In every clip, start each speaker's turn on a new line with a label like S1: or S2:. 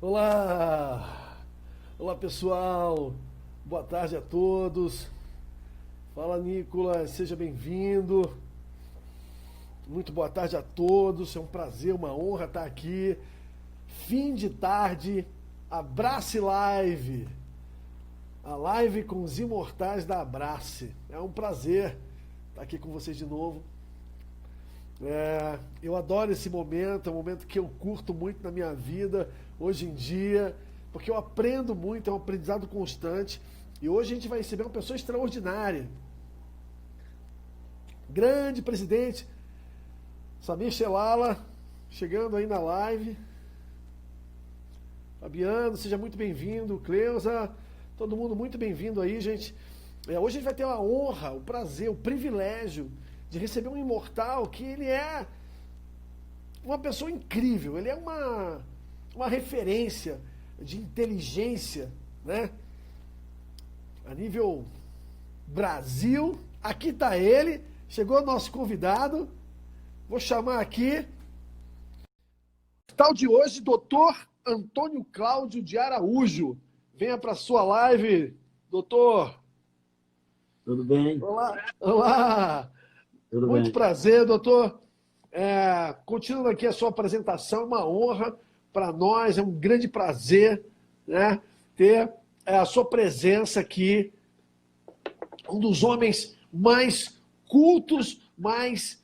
S1: Olá! Olá, pessoal! Boa tarde a todos. Fala, Nicolas, seja bem-vindo. Muito boa tarde a todos. É um prazer, uma honra estar aqui. Fim de tarde, Abrace Live. A live com os imortais da Abrace. É um prazer estar aqui com vocês de novo. Eu adoro esse momento, é um momento que eu curto muito na minha vida, hoje em dia, porque eu aprendo muito, é um aprendizado constante. E hoje a gente vai receber uma pessoa extraordinária. Grande presidente, Samir Shelala, chegando aí na live. Fabiano, seja muito bem-vindo. Cleusa, todo mundo muito bem-vindo aí, gente. Hoje a gente vai ter a honra, o prazer, o privilégio de receber um imortal que ele é uma pessoa incrível, ele é uma referência de inteligência, né? A nível Brasil. Aqui está ele, chegou o nosso convidado. Vou chamar aqui o tal de hoje, doutor Antônio Cláudio de Araújo. Venha para a sua live, doutor.
S2: Tudo bem?
S1: Olá, olá.
S2: Tudo
S1: Muito
S2: bem.
S1: prazer, doutor. Continuando aqui a sua apresentação, uma honra para nós, é um grande prazer, né, ter a sua presença aqui, um dos homens mais cultos, mais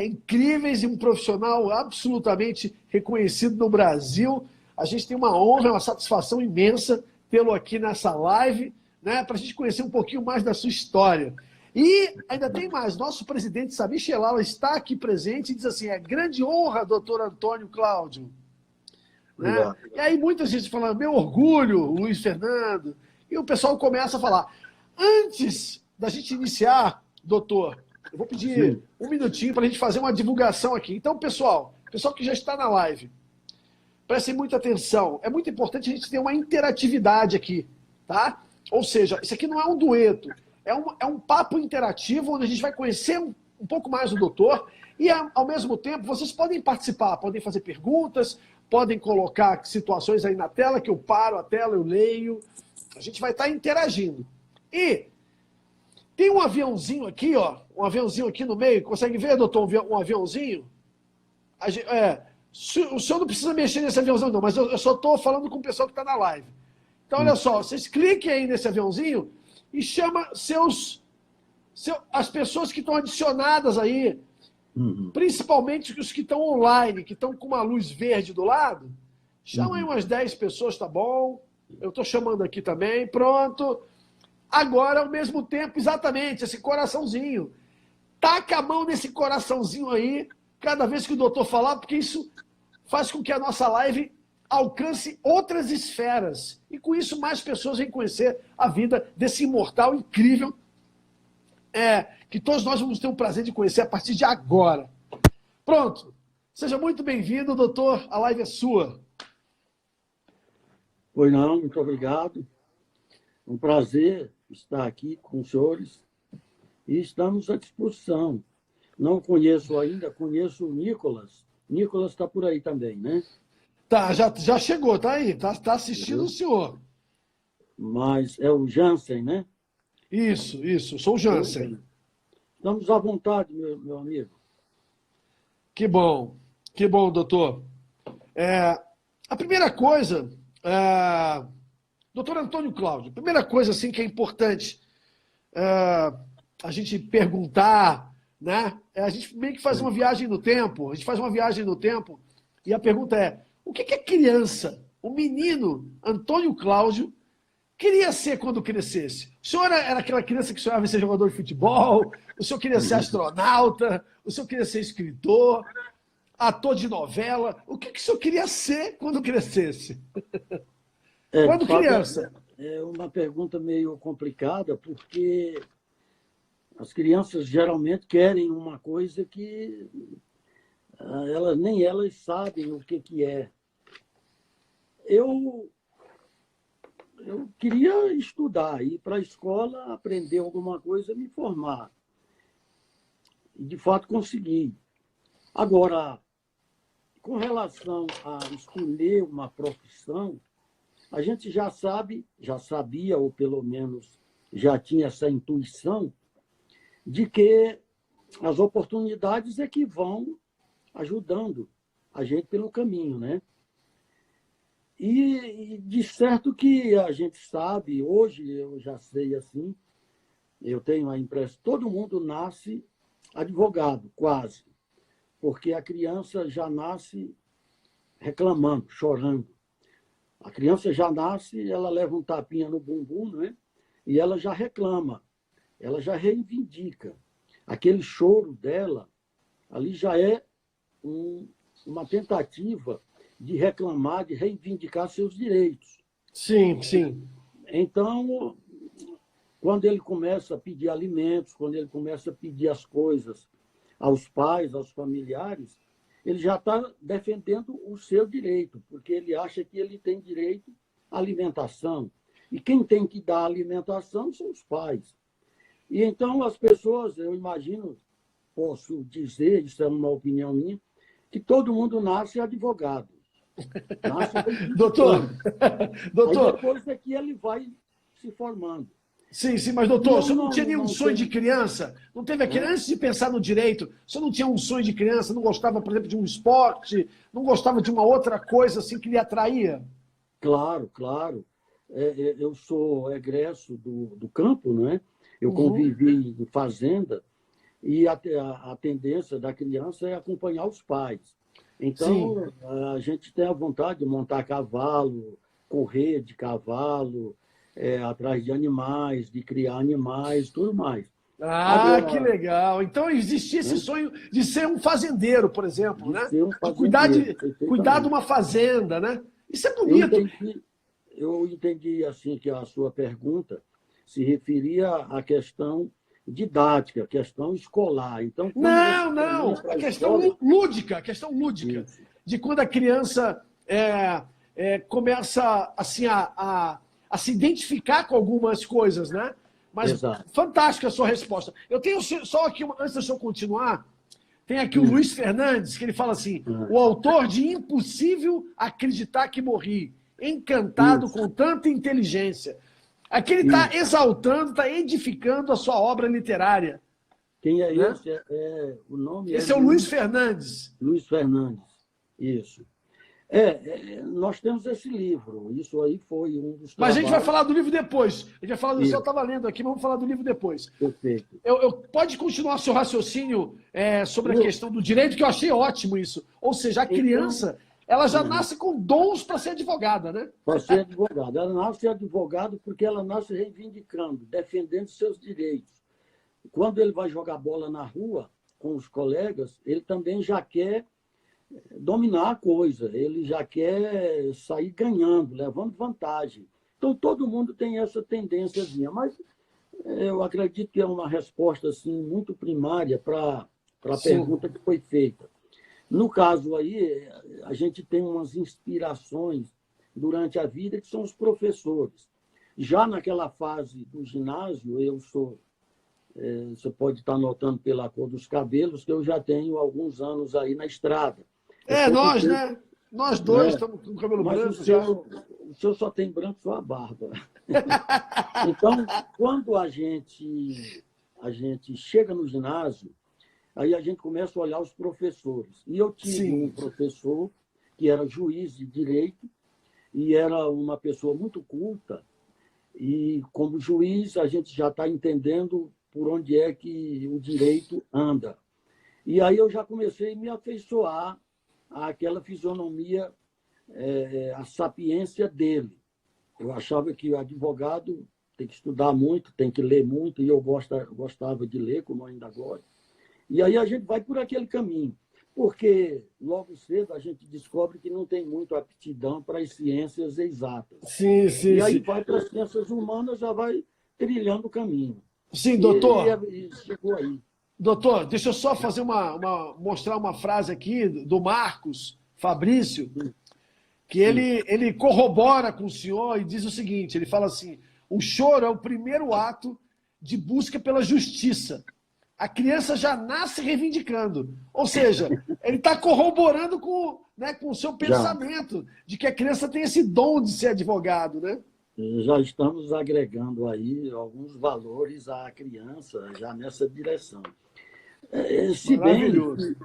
S1: incríveis e um profissional absolutamente reconhecido no Brasil. A gente tem uma honra, uma satisfação imensa tê-lo aqui nessa live, né, para a gente conhecer um pouquinho mais da sua história. E ainda tem mais, nosso presidente Samir Shelala está aqui presente e diz assim, é grande honra, doutor Antônio Cláudio. Né? E aí muita gente fala, meu orgulho, Luiz Fernando, e o pessoal começa a falar. Antes da gente iniciar, doutor, eu vou pedir um minutinho para a gente fazer uma divulgação aqui. Então, pessoal que já está na live, prestem muita atenção, é muito importante a gente ter uma interatividade aqui, tá? Ou seja, isso aqui não é um dueto, é um papo interativo onde a gente vai conhecer um pouco mais o doutor e, ao mesmo tempo, vocês podem participar, podem fazer perguntas, podem colocar situações aí na tela, que eu paro a tela, eu leio. A gente vai estar interagindo. E tem um aviãozinho aqui, ó, um aviãozinho aqui no meio. Consegue ver, doutor, um aviãozinho? O senhor não precisa mexer nesse aviãozinho, não, mas eu só estou falando com o pessoal que está na live. Então, olha só, vocês cliquem aí nesse aviãozinho e chama as pessoas que estão adicionadas aí, principalmente os que estão online, que estão com uma luz verde do lado. Chama aí umas 10 pessoas, tá bom? Eu estou chamando aqui também, pronto. Agora, ao mesmo tempo, exatamente, esse coraçãozinho. Taca a mão nesse coraçãozinho aí, cada vez que o doutor falar, porque isso faz com que a nossa live alcance outras esferas. E com isso mais pessoas vêm conhecer a vida desse imortal incrível que todos nós vamos ter o prazer de conhecer a partir de agora. Pronto. Seja muito bem-vindo, doutor. A live é sua.
S2: Pois não, muito obrigado. Um prazer estar aqui com os senhores e estamos à disposição. Não conheço ainda, conheço o Nicolas. Nicolas está por aí também, né?
S1: Tá, já chegou, tá aí, tá assistindo o senhor.
S2: Mas é o Jansen, né?
S1: Isso, sou o Jansen.
S2: Estamos à vontade, meu amigo.
S1: Que bom, doutor. A primeira coisa, doutor Antônio Cláudio, a primeira coisa assim, que é importante a gente perguntar, né? A gente meio que faz uma viagem no tempo, e a pergunta é, o que a criança, o menino Antônio Cláudio, queria ser quando crescesse? O senhor era aquela criança que sonhava em ser jogador de futebol? O senhor queria ser astronauta? O senhor queria ser escritor? Ator de novela? O que o senhor queria ser quando crescesse? Quando criança?
S2: É uma pergunta meio complicada, porque as crianças geralmente querem uma coisa que nem elas sabem o que é. Eu queria estudar, ir para a escola, aprender alguma coisa, me formar. E, de fato, consegui. Agora, com relação a escolher uma profissão, a gente já sabe, já sabia, ou pelo menos já tinha essa intuição, de que as oportunidades é que vão ajudando a gente pelo caminho, né? E de certo que a gente sabe, hoje eu já sei assim, eu tenho a impressão, todo mundo nasce advogado, quase, porque a criança já nasce reclamando, chorando. A criança já nasce, ela leva um tapinha no bumbum, né? E ela já reclama, ela já reivindica. Aquele choro dela, ali já é uma tentativa de reclamar, de reivindicar seus direitos.
S1: Sim, sim.
S2: Então, quando ele começa a pedir alimentos, quando ele começa a pedir as coisas aos pais, aos familiares, ele já está defendendo o seu direito, porque ele acha que ele tem direito à alimentação. E quem tem que dar a alimentação são os pais. E então as pessoas, eu imagino, posso dizer, isso é uma opinião minha, que todo mundo nasce advogado. Nasce
S1: Doutor, doutor.
S2: Aí depois é que ele vai se formando.
S1: Sim, sim, mas doutor, o senhor não tinha nenhum sonho de criança? Não teve aquele, antes de pensar no direito, o senhor não tinha um sonho de criança, não gostava, por exemplo, de um esporte, não gostava de uma outra coisa assim que lhe atraía?
S2: Claro, claro. Eu sou egresso do campo, não é? Eu convivi em fazenda e a tendência da criança é acompanhar os pais. Então, sim, a gente tem a vontade de montar cavalo, correr de cavalo, atrás de animais, de criar animais, tudo mais.
S1: Ah, agora, que legal. Então existia esse sonho de ser um fazendeiro, por exemplo, né?
S2: Ser um fazendeiro,
S1: cuidar de uma fazenda, né? Isso é bonito.
S2: Eu entendi assim que a sua pergunta se referia à questão didática, à questão escolar. Então,
S1: não, a questão lúdica, isso, de quando a criança começa assim a se identificar com algumas coisas, né? Mas exato, fantástica a sua resposta. Eu tenho só aqui, antes do senhor continuar, tem aqui o Luiz Fernandes, que ele fala assim, o autor de Impossível Acreditar que Morri, encantado com tanta inteligência. Aqui ele está exaltando, está edificando a sua obra literária.
S2: Quem é, né? Esse? O nome
S1: esse é o Luiz Fernandes.
S2: Luiz Fernandes, isso. Nós temos esse livro, isso aí foi um dos trabalhos...
S1: Mas a gente vai falar do livro depois. A gente vai falar do céu, estava lendo aqui, mas vamos falar do livro depois.
S2: Perfeito.
S1: Pode continuar seu raciocínio sobre a questão do direito, que eu achei ótimo isso. Ou seja, a criança, ela já nasce com dons para ser advogada, né?
S2: Para ser advogada. Ela nasce advogada porque ela nasce reivindicando, defendendo seus direitos. Quando ele vai jogar bola na rua com os colegas, ele também já quer dominar a coisa, ele já quer sair ganhando, levando vantagem. Então, todo mundo tem essa tendênciazinha, mas eu acredito que é uma resposta assim, muito primária para a pergunta que foi feita. No caso aí, a gente tem umas inspirações durante a vida que são os professores. Já naquela fase do ginásio, eu sou... você pode estar notando pela cor dos cabelos que eu já tenho alguns anos aí na estrada.
S1: Nós, né? Nós dois estamos com o cabelo branco.
S2: O senhor só tem branco só a barba. Então, quando a gente chega no ginásio, aí a gente começa a olhar os professores. E eu tive um professor que era juiz de direito e era uma pessoa muito culta. E, como juiz, a gente já está entendendo por onde é que o direito anda. E aí eu já comecei a me afeiçoar àquela fisionomia, a sapiência dele. Eu achava que o advogado tem que estudar muito, tem que ler muito, e eu gostava de ler, como ainda gosto. E aí a gente vai por aquele caminho, porque logo cedo a gente descobre que não tem muito aptidão para as ciências exatas.
S1: Sim.
S2: E aí vai para as ciências humanas, já vai trilhando o caminho.
S1: Sim, doutor.
S2: E chegou aí.
S1: Doutor, deixa eu só fazer mostrar uma frase aqui do Marcos Fabrício, que ele corrobora com o senhor e diz o seguinte, ele fala assim, o choro é o primeiro ato de busca pela justiça. a criança já nasce reivindicando. Ou seja, ele está corroborando com, né, com o seu pensamento de que a criança tem esse dom de ser advogado, né?
S2: Já estamos agregando aí alguns valores à criança já nessa direção.
S1: Maravilhoso.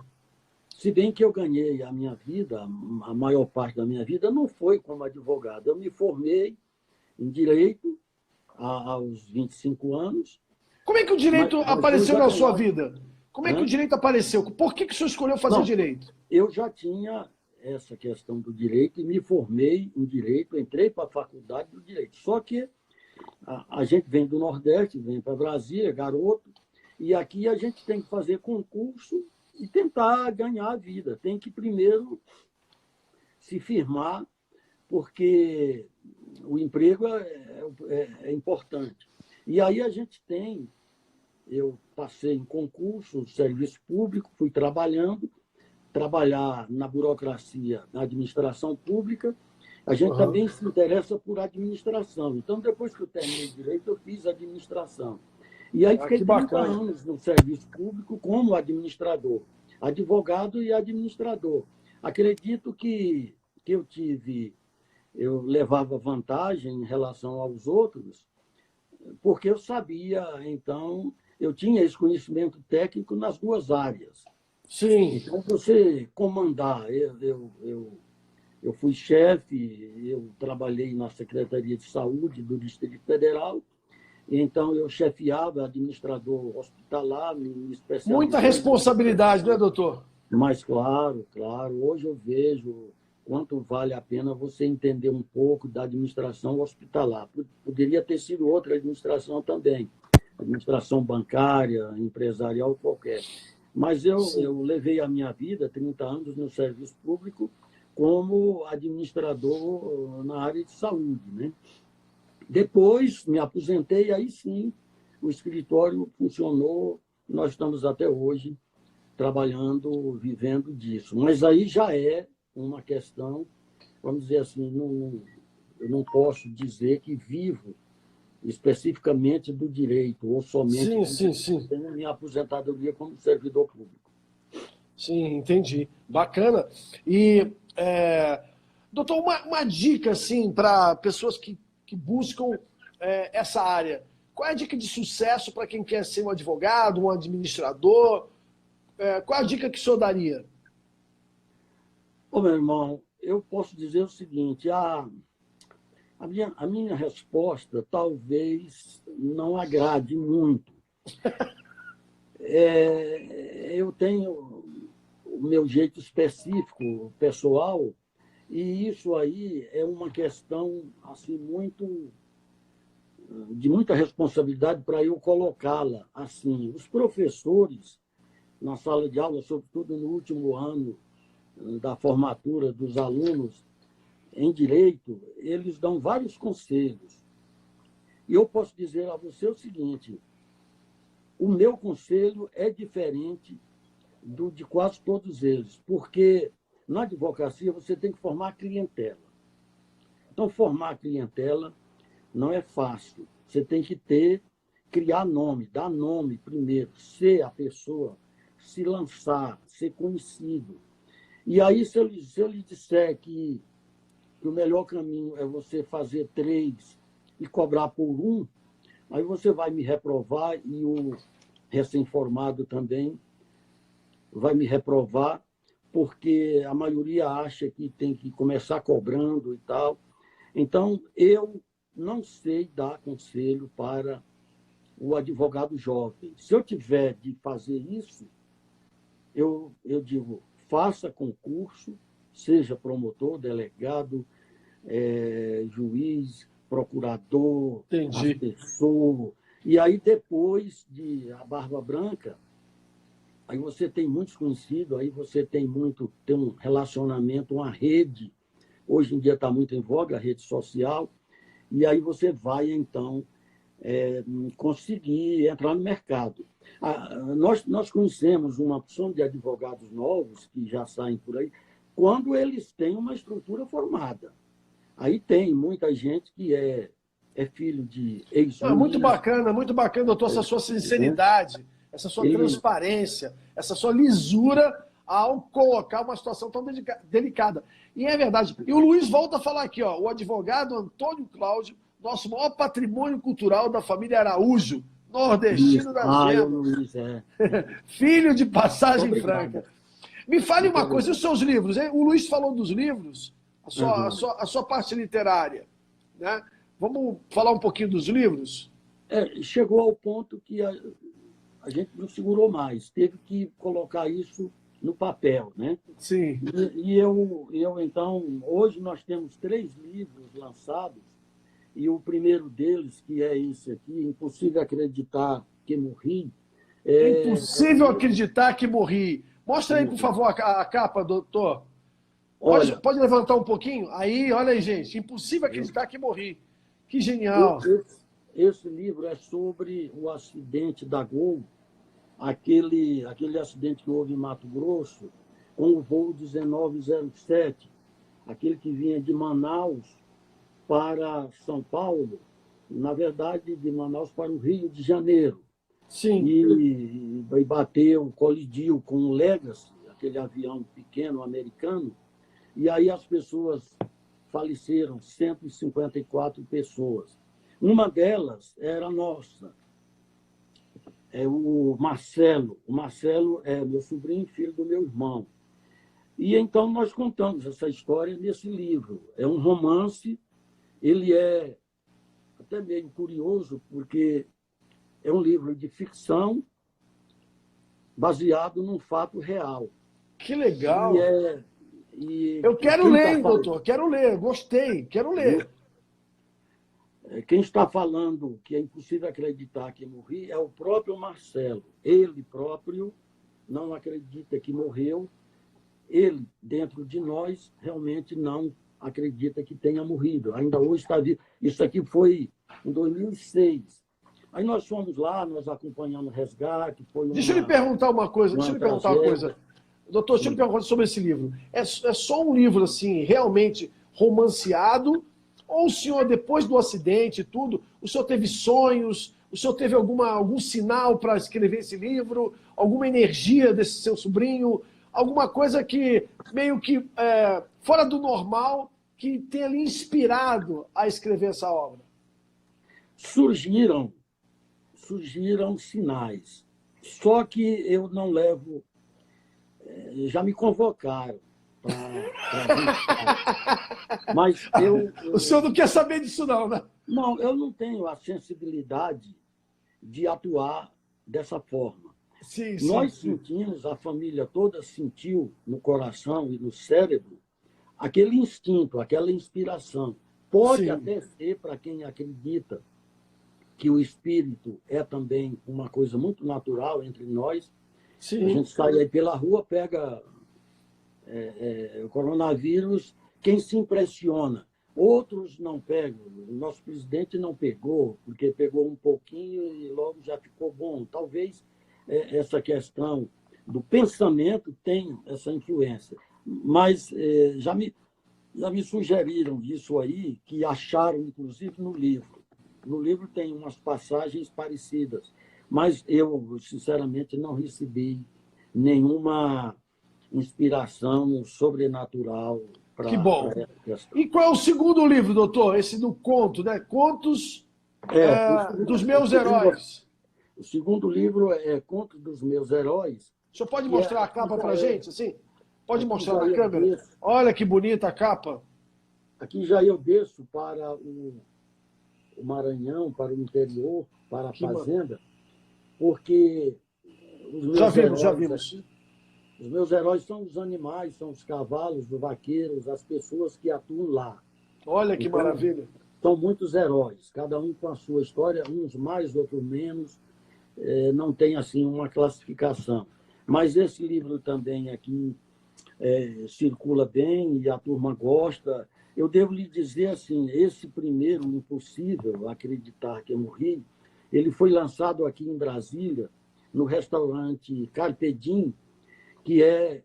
S2: Se bem que eu ganhei a minha vida, a maior parte da minha vida, não foi como advogado. Eu me formei em Direito aos 25 anos.
S1: Como é que o direito apareceu na sua vida? Como é que
S2: Hã?
S1: o direito apareceu? Por que o senhor escolheu fazer direito?
S2: Eu já tinha essa questão do direito e me formei em Direito, entrei para a faculdade do Direito. Só que a gente vem do Nordeste, vem para Brasília, garoto, e aqui a gente tem que fazer concurso e tentar ganhar a vida. Tem que primeiro se firmar, porque o emprego é importante. E aí a gente tem, eu passei em concurso, serviço público, fui trabalhar na burocracia, na administração pública. A gente também se interessa por administração. Então, depois que eu terminei Direito, eu fiz administração. E aí fiquei 30 anos no serviço público como administrador, advogado e administrador. Acredito que eu levava vantagem em relação aos outros, porque eu sabia, então, eu tinha esse conhecimento técnico nas duas áreas.
S1: Sim.
S2: Então, você comandar, eu fui chefe, eu trabalhei na Secretaria de Saúde do Distrito Federal, então eu chefiava administrador hospitalar, me especializei.
S1: Muita responsabilidade, não é, doutor?
S2: Mas, claro, hoje eu vejo quanto vale a pena você entender um pouco da administração hospitalar. Poderia ter sido outra administração também, administração bancária, empresarial, qualquer. Mas eu levei a minha vida, 30 anos no serviço público, como administrador na área de saúde, né? Depois me aposentei, aí sim, o escritório funcionou, nós estamos até hoje trabalhando, vivendo disso. Mas aí já é uma questão, vamos dizer assim, eu não posso dizer que vivo especificamente do direito, ou somente tenho minha aposentadoria como servidor público.
S1: Sim, entendi. Bacana. E, doutor, uma dica assim, para pessoas que buscam essa área. Qual é a dica de sucesso para quem quer ser um advogado, um administrador? Qual é a dica que o senhor daria?
S2: Ô, meu irmão, eu posso dizer o seguinte, a minha resposta talvez não agrade muito. Eu tenho o meu jeito específico, pessoal, e isso aí é uma questão assim, de muita responsabilidade para eu colocá-la assim. Os professores, na sala de aula, sobretudo no último ano da formatura dos alunos em Direito, eles dão vários conselhos. E eu posso dizer a você o seguinte, o meu conselho é diferente de quase todos eles, porque na advocacia você tem que formar clientela. Então, formar clientela não é fácil. Você tem que criar nome, dar nome primeiro, ser a pessoa, se lançar, ser conhecido. E aí, se eu lhe disser que o melhor caminho é você fazer 3 e cobrar por 1, aí você vai me reprovar e o recém-formado também vai me reprovar, porque a maioria acha que tem que começar cobrando e tal. Então, eu não sei dar conselho para o advogado jovem. Se eu tiver de fazer isso, eu digo, faça concurso, seja promotor, delegado, juiz, procurador, assessor. E aí, depois a barba branca, aí você tem muitos conhecidos, aí você tem um relacionamento, uma rede. Hoje em dia está muito em voga a rede social. E aí você vai, então, conseguir entrar no mercado. Nós conhecemos uma opção de advogados novos que já saem por aí, quando eles têm uma estrutura formada. Aí tem muita gente que é filho de ex-juiz.
S1: Muito bacana, doutor, essa sua sinceridade. essa sua transparência, essa sua lisura ao colocar uma situação tão delicada. E é verdade. E o Luiz volta a falar aqui, ó, o advogado Antônio Cláudio, nosso maior patrimônio cultural da família Araújo, nordestino das
S2: o
S1: gemas,
S2: Luiz,
S1: filho de Passagem
S2: Obrigado.
S1: Franca. Me fale uma coisa, e os seus livros? Hein? O Luiz falou dos livros, a sua parte literária. Né? Vamos falar um pouquinho dos livros?
S2: Chegou ao ponto que a gente não segurou mais, teve que colocar isso no papel, né?
S1: Sim.
S2: E eu, então, hoje nós temos 3 livros lançados, e o primeiro deles, que é esse aqui, Impossível Acreditar que Morri.
S1: Impossível Acreditar que Morri. Mostra aí, por favor, a capa, doutor. Pode levantar um pouquinho? Aí, olha aí, gente. Impossível Acreditar que Morri. Que genial.
S2: Esse livro é sobre o acidente da Gol, aquele acidente que houve em Mato Grosso, com o voo 1907, aquele que vinha de Manaus para São Paulo, na verdade, de Manaus para o Rio de Janeiro.
S1: Sim.
S2: E bateu, colidiu com o Legacy, aquele avião pequeno americano, e aí as pessoas faleceram, 154 pessoas. Uma delas era nossa, o Marcelo. O Marcelo é meu sobrinho, filho do meu irmão. E então nós contamos essa história nesse livro. É um romance, ele é até meio curioso, porque é um livro de ficção baseado num fato real.
S1: Que legal!
S2: Eu
S1: quero ler, hein, doutor? Quero ler, gostei, quero ler.
S2: Quem está falando que é impossível acreditar que morri é o próprio Marcelo. Ele próprio não acredita que morreu. Ele, dentro de nós, realmente não acredita que tenha morrido. Ainda hoje está vivo. Isso aqui foi em 2006. Aí nós fomos lá, nós acompanhamos o resgate.
S1: Deixa eu lhe perguntar uma coisa. Doutor, deixa eu lhe perguntar sobre esse livro. É só um livro, assim, realmente romanceado? Ou o senhor, depois do acidente e tudo, o senhor teve sonhos? O senhor teve algum sinal para escrever esse livro? Alguma energia desse seu sobrinho? Alguma coisa que, meio que, fora do normal, que tenha lhe inspirado a escrever essa obra?
S2: Surgiram sinais. Só que eu não levo... Já me convocaram para mas
S1: o senhor não quer saber disso não, né?
S2: Não, eu não tenho a sensibilidade de atuar dessa forma.
S1: Sim,
S2: Nós sentimos, a família toda sentiu no coração e no cérebro aquele instinto, aquela inspiração. Pode até ser, para quem acredita que o espírito é também uma coisa muito natural entre nós.
S1: Sim.
S2: A gente sai aí pela rua, pega o coronavírus, quem se impressiona. Outros não pegam. O nosso presidente não pegou, porque pegou um pouquinho e logo já ficou bom. Talvez essa questão do pensamento tenha essa influência. Mas já me sugeriram isso aí, que acharam, inclusive, no livro. No livro tem umas passagens parecidas, mas eu, sinceramente, não recebi nenhuma inspiração sobrenatural para
S1: que bom.
S2: essa questão.
S1: E qual é o segundo livro, doutor? Esse do conto, né? Contos dos Meus Heróis.
S2: O segundo livro é Contos dos Meus Heróis.
S1: O senhor pode mostrar a capa para a gente? Assim? Pode mostrar na câmera? Olha que bonita a capa.
S2: Aqui já eu desço para o Maranhão, para o interior, para a fazenda, porque os meus
S1: já vimos.
S2: Aqui, os meus heróis são os animais, são os cavalos, os vaqueiros, as pessoas que atuam lá.
S1: Olha que maravilha.
S2: São muitos heróis, cada um com a sua história, uns mais, outros menos, não tem assim uma classificação. Mas esse livro também aqui circula bem e a turma gosta. Eu devo lhe dizer assim, esse primeiro, Impossível Acreditar que eu morri, ele foi lançado aqui em Brasília, no restaurante Carpe Diem, que é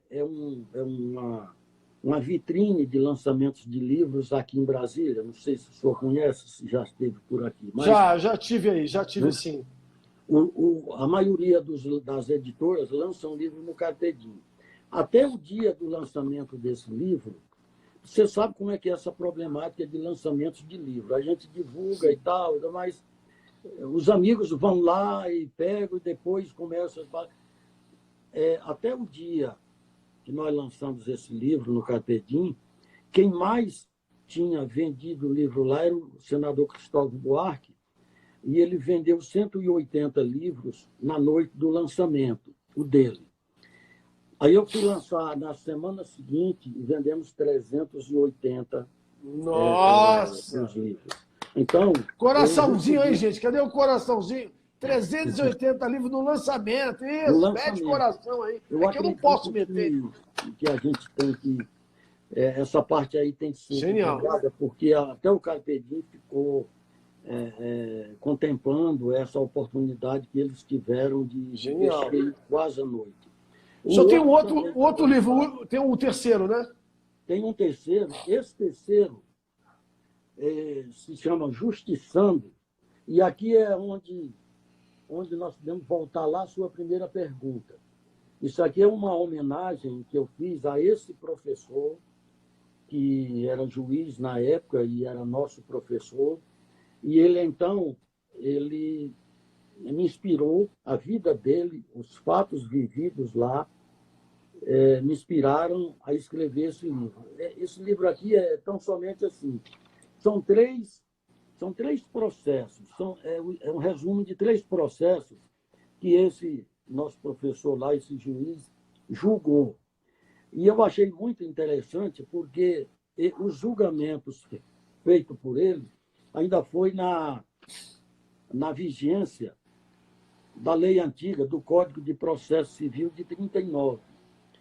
S2: uma vitrine de lançamentos de livros aqui em Brasília. Não sei se o senhor conhece, se já esteve por aqui. Mas...
S1: Já tive aí, sim.
S2: A maioria das editoras lançam livro no Carpedim. Até o dia do lançamento desse livro, você sabe como é que é essa problemática de lançamentos de livro. A gente divulga e tal, mas os amigos vão lá e pegam e depois começam a... Até o dia que nós lançamos esse livro no Carpedim, quem mais tinha vendido o livro lá era o senador Cristóvão Buarque, e ele vendeu 180 livros na noite do lançamento, o dele. Aí eu fui lançar na semana seguinte e vendemos 380
S1: Nossa!
S2: os livros. Então,
S1: coraçãozinho aí, gente. Cadê o coraçãozinho? 380 livros no lançamento. Isso,
S2: no
S1: mete coração aí.
S2: Eu
S1: é que eu não posso meter.
S2: Que a gente tem que... essa parte aí tem que ser
S1: Genial.
S2: divulgada, porque até o Carpedim ficou contemplando essa oportunidade que eles tiveram de investir quase à noite.
S1: Só tem um outro livro, tem um terceiro, né?
S2: Tem um terceiro. Esse terceiro se chama Justiçando, e aqui é onde nós podemos voltar lá à sua primeira pergunta. Isso aqui é uma homenagem que eu fiz a esse professor, que era juiz na época e era nosso professor, e ele, então, ele me inspirou, a vida dele, os fatos vividos lá, me inspiraram a escrever esse livro. Esse livro aqui é tão somente assim. São três processos, é um resumo de 3 processos que esse nosso professor lá, esse juiz, julgou. E eu achei muito interessante porque os julgamentos feitos por ele ainda foi na vigência da lei antiga, do Código de Processo Civil de 39.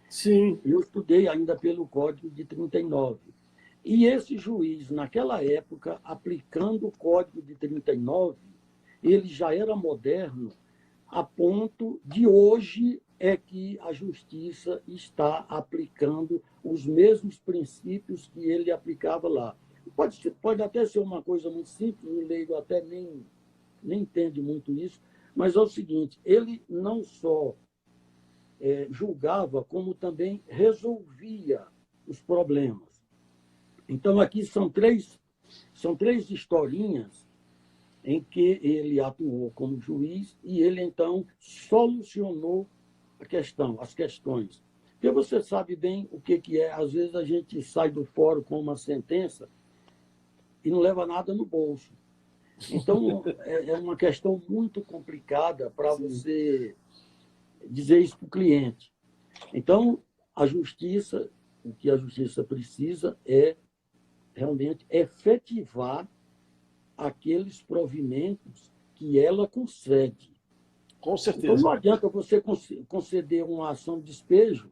S1: Sim.
S2: Eu estudei ainda pelo Código de 39. E esse juiz, naquela época, aplicando o Código de 39, ele já era moderno a ponto de hoje é que a justiça está aplicando os mesmos princípios que ele aplicava lá. Pode até ser uma coisa muito simples, o leigo até nem entende muito isso, mas é o seguinte, ele não só julgava, como também resolvia os problemas. Então, aqui são três historinhas em que ele atuou como juiz e ele, então, solucionou as questões. Porque você sabe bem o que é. Às vezes a gente sai do fórum com uma sentença e não leva nada no bolso. Então, é uma questão muito complicada para você dizer isso para o cliente. Então, o que a justiça precisa é realmente efetivar aqueles provimentos que ela concede.
S1: Com certeza.
S2: Então, não adianta você conceder uma ação de despejo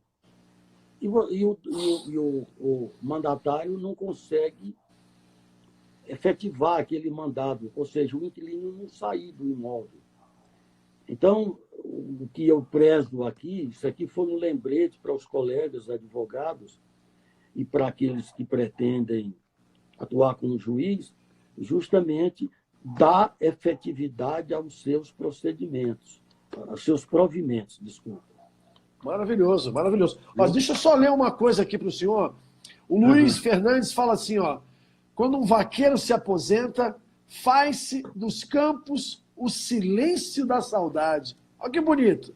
S2: e o mandatário não consegue efetivar aquele mandado, ou seja, o inquilino não sair do imóvel. Então, o que eu prezo aqui, isso aqui foi um lembrete para os colegas advogados e para aqueles que pretendem atuar como juiz, justamente dar efetividade aos seus procedimentos, aos seus provimentos, desculpa.
S1: Maravilhoso, maravilhoso. Mas deixa eu só ler uma coisa aqui para o senhor. O Luiz Fernandes fala assim, ó, quando um vaqueiro se aposenta, faz-se dos campos o silêncio da saudade. Olha que bonito.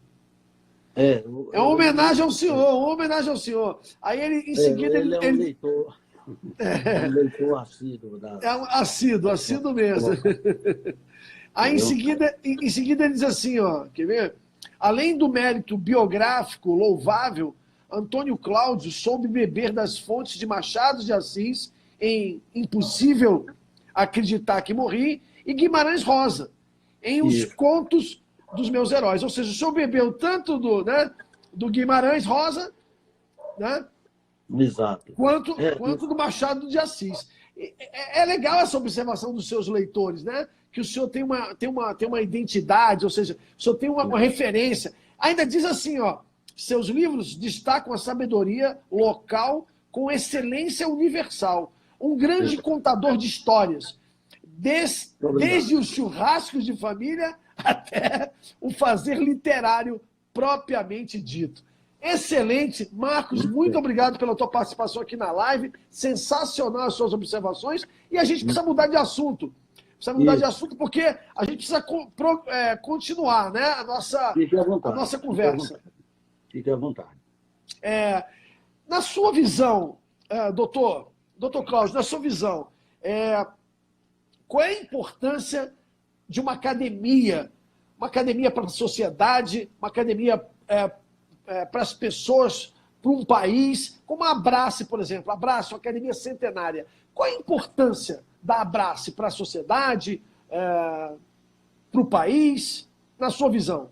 S1: É uma homenagem ao senhor, uma homenagem ao senhor. Aí ele, em seguida...
S2: Ele é um leitor. Um leitor assíduo.
S1: Assíduo mesmo. Aí, em seguida, ele diz assim, ó, quer ver? Além do mérito biográfico louvável, Antônio Cláudio soube beber das fontes de Machado de Assis em Impossível Acreditar que Morri e Guimarães Rosa, em Os Contos dos Meus Heróis. Ou seja, o senhor bebeu tanto do Guimarães Rosa, né?
S2: Exato.
S1: Quanto do Machado de Assis. É legal essa observação dos seus leitores, né? Que o senhor tem uma identidade, ou seja, o senhor tem uma referência. Ainda diz assim, ó, seus livros destacam a sabedoria local com excelência universal. Um grande contador de histórias, desde os churrascos de família até o fazer literário propriamente dito. Excelente. Marcos, muito obrigado pela tua participação aqui na live. Sensacional as suas observações. E a gente precisa mudar de assunto. Precisa mudar de assunto porque a gente precisa continuar, né, a nossa conversa.
S2: Fique à vontade.
S1: Na sua visão, doutor Cláudio, na sua visão, qual é a importância de uma academia para a sociedade, uma academia para as pessoas, para um país, como a Abrace, por exemplo, Abrace, uma academia centenária. Qual é a importância da Abrace para a sociedade, para o país, na sua visão?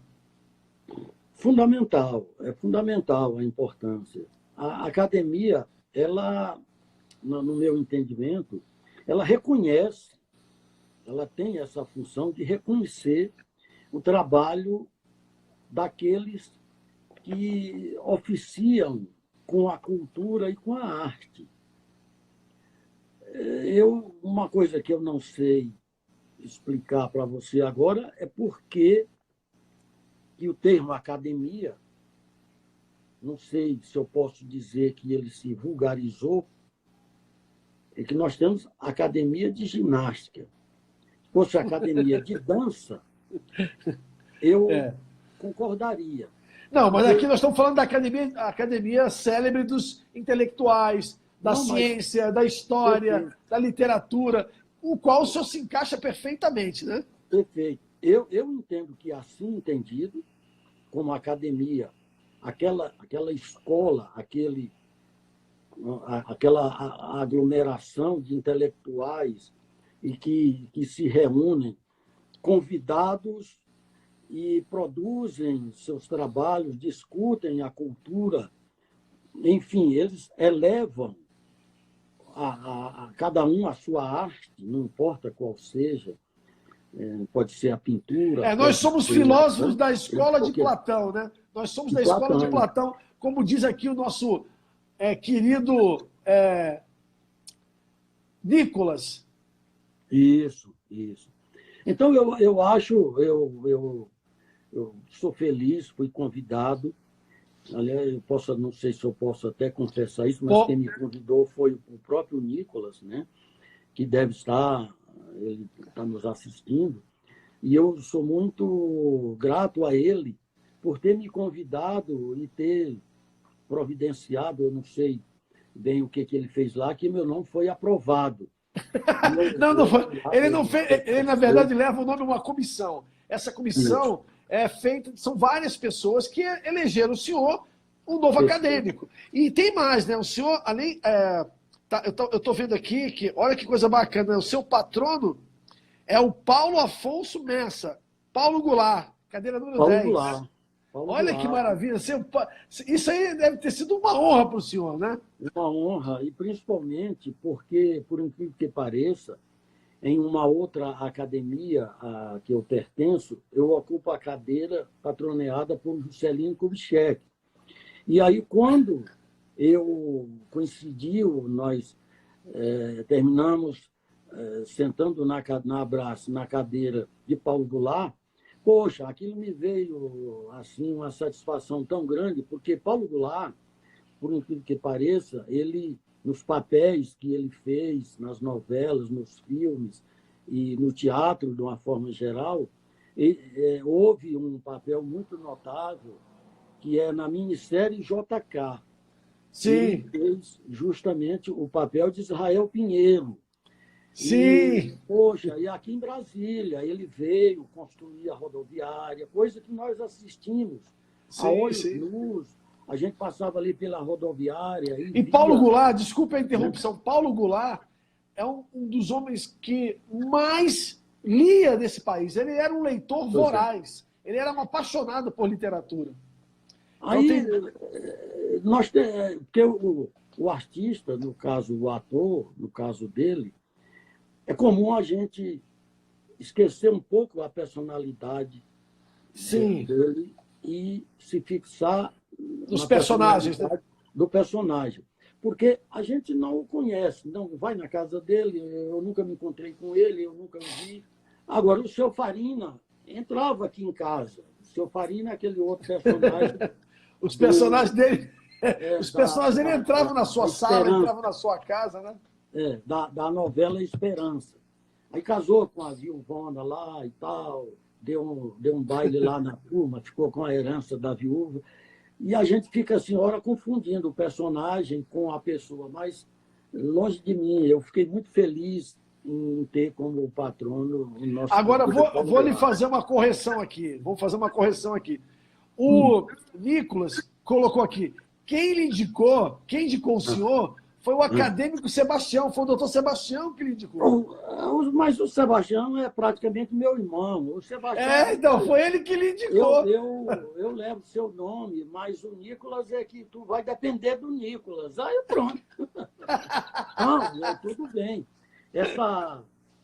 S2: Fundamental, é fundamental a importância. A academia, ela, no meu entendimento, ela reconhece, ela tem essa função de reconhecer o trabalho daqueles que oficiam com a cultura e com a arte. Uma coisa que eu não sei explicar para você agora é por que o termo academia, não sei se eu posso dizer que ele se vulgarizou, é que nós temos academia de ginástica. Se fosse academia de dança, eu concordaria.
S1: Não, mas aqui nós estamos falando da academia célebre dos intelectuais, da ciência, da história, da literatura, o qual o senhor se encaixa perfeitamente, né?
S2: Perfeito. Eu entendo que, assim entendido, como academia, aquela escola, aquela aglomeração de intelectuais e que se reúnem convidados e produzem seus trabalhos, discutem a cultura, enfim, eles elevam a cada um a sua arte, não importa qual seja, pode ser a pintura.
S1: Nós somos filósofos da escola de Platão, né? Nós somos da escola de Platão, como diz aqui o nosso querido Nicolas.
S2: Isso. Então, eu acho, eu sou feliz, fui convidado. Aliás, não sei se eu posso até confessar isso, mas quem me convidou foi o próprio Nicolas, né? Que deve estar, ele está nos assistindo. E eu sou muito grato a ele por ter me convidado e ter providenciado, eu não sei bem o que ele fez lá, que meu nome foi aprovado.
S1: Não foi. Ele não fez. Ele, na verdade, leva o nome de uma comissão. Essa comissão é feita, são várias pessoas que elegeram o senhor um novo acadêmico. E tem mais, né? O senhor, além. Eu estou vendo aqui que, olha que coisa bacana, né? O seu patrono é o Paulo Afonso Messa, Paulo Goulart, cadeira número 10. Olha que maravilha. Isso aí deve ter sido uma honra para o senhor, né?
S2: Uma honra, e principalmente porque, por incrível que pareça, em uma outra academia a que eu pertenço, eu ocupo a cadeira patroneada por Juscelino Kubitschek. E aí, quando coincidiu, nós terminamos sentando na Abrace, na cadeira de Paulo Goulart. Poxa, aquilo me veio assim uma satisfação tão grande, porque Paulo Goulart, por incrível que pareça, ele, nos papéis que ele fez, nas novelas, nos filmes e no teatro, de uma forma geral, houve um papel muito notável, que é na minissérie JK.
S1: Sim.
S2: Ele fez justamente o papel de Israel Pinheiro.
S1: Sim.
S2: Poxa, e aqui em Brasília, ele veio construir a rodoviária, coisa que nós assistimos a olhos nus. A gente passava ali pela rodoviária.
S1: E Paulo Goulart, desculpe a interrupção, Paulo Goulart é um dos homens que mais lia desse país. Ele era um leitor voraz. Ele era um apaixonado por literatura.
S2: Aí, porque o artista, no caso, o ator, no caso dele, é comum a gente esquecer um pouco a personalidade dele e se fixar
S1: nos personagens, né?
S2: Do personagem. Porque a gente não o conhece, não vai na casa dele, eu nunca me encontrei com ele, eu nunca o vi. Agora, o seu Farina entrava aqui em casa. O seu Farina é aquele outro personagem.
S1: Os personagens dele, os
S2: Da,
S1: personagens dele entravam na sua sala,
S2: Esperança,
S1: entravam na sua casa, né?
S2: da novela Esperança. Aí casou com a viúvona lá e tal, deu um baile lá na turma, ficou com a herança da viúva. E a gente fica, assim, hora confundindo o personagem com a pessoa, mas longe de mim, eu fiquei muito feliz em ter como patrono o nosso
S1: Agora,
S2: querido
S1: vou lhe
S2: Duarte.
S1: fazer uma correção aqui. Vou fazer uma correção aqui. O Nicolas colocou aqui, quem indicou o senhor foi o acadêmico Sebastião, foi o doutor Sebastião que lhe indicou.
S2: Mas o Sebastião é praticamente meu irmão. O Sebastião,
S1: Então, foi ele que lhe indicou.
S2: eu levo seu nome, mas o Nicolas é que tu vai depender do Nicolas. Aí pronto. Não, tudo bem.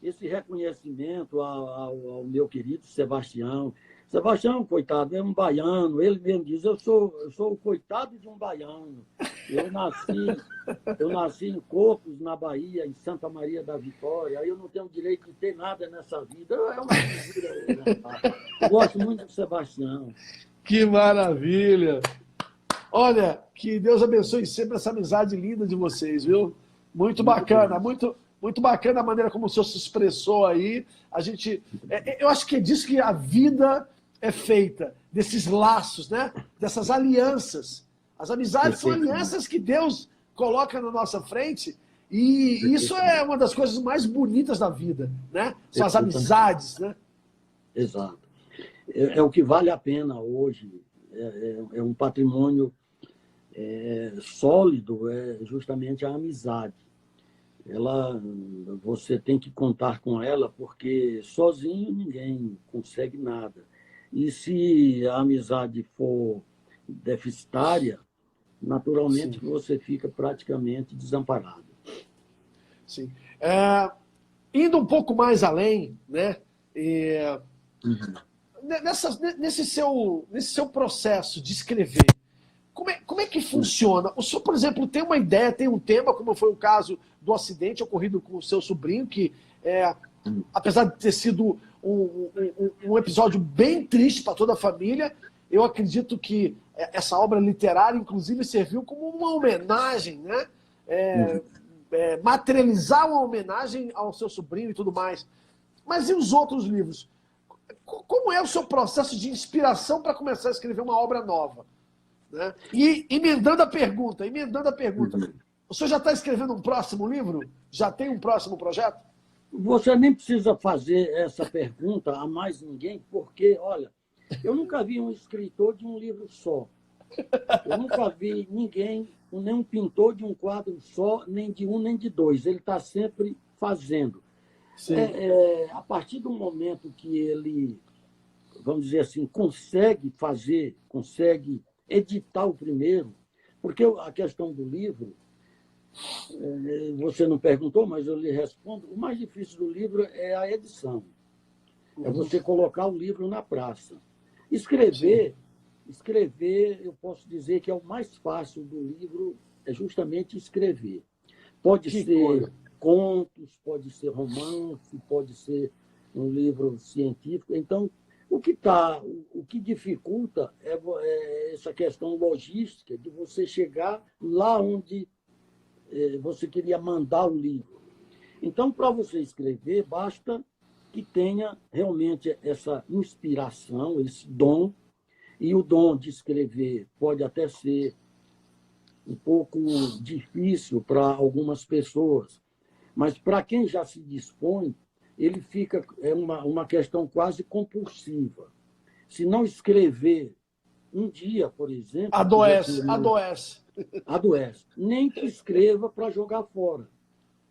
S2: Esse reconhecimento ao meu querido Sebastião. Sebastião, coitado, é um baiano. Ele mesmo diz, eu sou o coitado de um baiano. Eu nasci em Cocos, na Bahia, em Santa Maria da Vitória. Aí eu não tenho direito de ter nada nessa vida. É uma figura. Eu gosto muito do Sebastião.
S1: Que maravilha! Olha, que Deus abençoe sempre essa amizade linda de vocês, viu? Muito bacana, muito bacana a maneira como o senhor se expressou aí. Eu acho que é disso que a vida é feita, desses laços, né? Dessas alianças. As amizades são alianças que Deus coloca na nossa frente e isso é uma das coisas mais bonitas da vida, né? São as amizades, né?
S2: Exato. É o que vale a pena hoje. É um patrimônio sólido, é justamente a amizade. Você tem que contar com ela, porque sozinho ninguém consegue nada. E se a amizade for deficitária, naturalmente
S1: Sim.
S2: você fica praticamente desamparado.
S1: Sim. Indo um pouco mais além, né? Nesse seu processo de escrever, como é que funciona? O senhor, por exemplo, tem uma ideia, tem um tema, como foi o caso do acidente ocorrido com o seu sobrinho, que, apesar de ter sido um episódio bem triste para toda a família, eu acredito que essa obra literária, inclusive, serviu como uma homenagem, né? Materializar uma homenagem ao seu sobrinho e tudo mais. Mas e os outros livros? Como é o seu processo de inspiração para começar a escrever uma obra nova? Né? E emendando a pergunta, o senhor já está escrevendo um próximo livro? Já tem um próximo projeto?
S2: Você nem precisa fazer essa pergunta a mais ninguém, porque, olha, eu nunca vi um escritor de um livro só. Eu nunca vi ninguém, nem um pintor de um quadro só, nem de um, nem de dois. Ele está sempre fazendo. A partir do momento que ele, vamos dizer assim, consegue editar o primeiro, porque a questão do livro, você não perguntou, mas eu lhe respondo, o mais difícil do livro é a edição. É você colocar o livro na praça. Escrever, eu posso dizer que é o mais fácil do livro, é justamente escrever. Pode ser contos, pode ser romance, pode ser um livro científico. Então, o que dificulta é essa questão logística de você chegar lá onde você queria mandar o livro. Então, para você escrever, basta que tenha realmente essa inspiração, esse dom, e o dom de escrever pode até ser um pouco difícil para algumas pessoas, mas para quem já se dispõe, ele fica uma questão quase compulsiva. Se não escrever um dia, por exemplo...
S1: Adoece.
S2: Nem que escreva para jogar fora.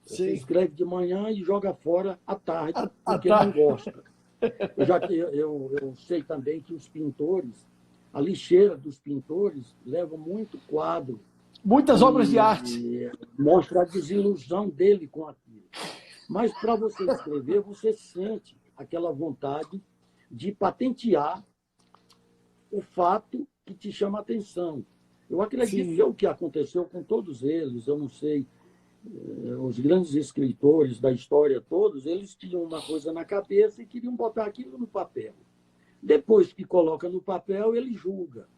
S2: Você escreve de manhã e joga fora à tarde, porque não gosta. Eu sei também que os pintores, a lixeira dos pintores, leva muito quadro.
S1: Muitas obras de arte.
S2: Mostra a desilusão dele com aquilo. Mas para você escrever, você sente aquela vontade de patentear o fato que te chama a atenção. Eu acredito que é o que aconteceu com todos eles. Eu não sei, os grandes escritores da história todos, eles tinham uma coisa na cabeça e queriam botar aquilo no papel. Depois que coloca no papel, ele julga.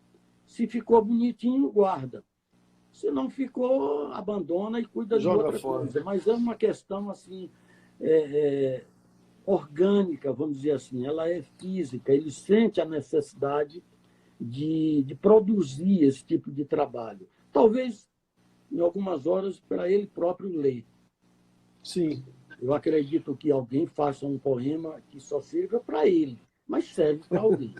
S2: Se ficou bonitinho, guarda. Se não ficou, abandona e cuida de
S1: Joga
S2: outra
S1: fora.
S2: coisa. Mas é uma questão assim orgânica, vamos dizer assim. Ela é física. Ele sente a necessidade de produzir esse tipo de trabalho. Talvez, em algumas horas, para ele próprio ler.
S1: Sim.
S2: Eu acredito que alguém faça um poema que só sirva para ele, mas serve para alguém.